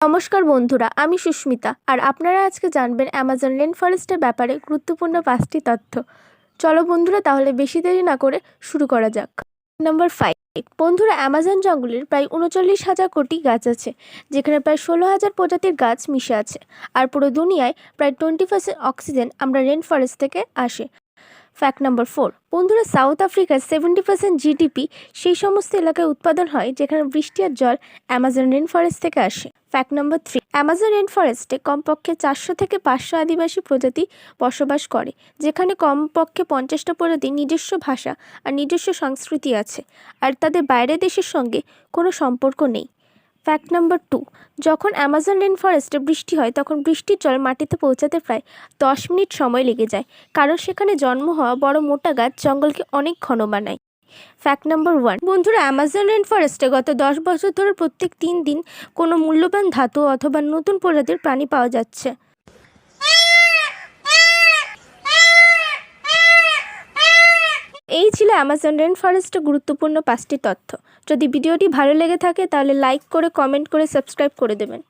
নমস্কার বন্ধুরা, আমি সুস্মিতা আর আপনারা আজকে জানবেন অ্যামাজন রেন ফরেস্টের ব্যাপারে গুরুত্বপূর্ণ 5টি তথ্য। চলো বন্ধুরা, তাহলে বেশি দেরি না করে শুরু করা যাক। নাম্বার 5, বন্ধুরা, অ্যামাজন জঙ্গলের প্রায় 39,000 কোটি গাছ আছে, যেখানে প্রায় 16,000 প্রজাতির গাছ মিশে আছে। আর পুরো দুনিয়ায় প্রায় 20% অক্সিজেন আমরা রেন ফরেস্ট থেকে আসে। ফ্যাক্ট নাম্বার 4, বন্ধুরা, সাউথ আফ্রিকার 70% জিডিপি সেই সমস্ত এলাকায় উৎপাদন হয় যেখানে বৃষ্টি আর জল অ্যামাজন রেন ফরেস্ট থেকে আসে। ফ্যাক্ট নাম্বার 3, অ্যামাজন রেন ফরেস্টে কমপক্ষে 400 থেকে 500 আদিবাসী প্রজাতি বসবাস করে, যেখানে কমপক্ষে 50টা প্রজাতির নিজস্ব ভাষা আর নিজস্ব সংস্কৃতি আছে, আর তাদের বাইরের দেশের সঙ্গে কোনো সম্পর্ক নেই। ফ্যাক্ট নাম্বার 2, যখন অ্যামাজন রেন ফরেস্টে বৃষ্টি হয় তখন বৃষ্টির জল মাটিতে পৌঁছাতে প্রায় 10 মিনিট সময় লেগে যায়, কারণ সেখানে জন্ম হওয়া বড় মোটা গাছ জঙ্গলকে অনেক ঘন বানায়। ফ্যাক্ট নাম্বার 1, বন্ধুরা, অ্যামাজন রেন ফরেস্টে গত 10 বছর ধরে প্রত্যেক 3 দিন কোনো মূল্যবান ধাতু অথবা নতুন প্রজাতির প্রাণী পাওয়া যাচ্ছে। এই ছিল অ্যামাজন রেন ফরেস্টের গুরুত্বপূর্ণ 5টি তথ্য। যদি ভিডিওটি ভালো লেগে থাকে তাহলে লাইক করে, কমেন্ট করে, সাবস্ক্রাইব করে দেবেন।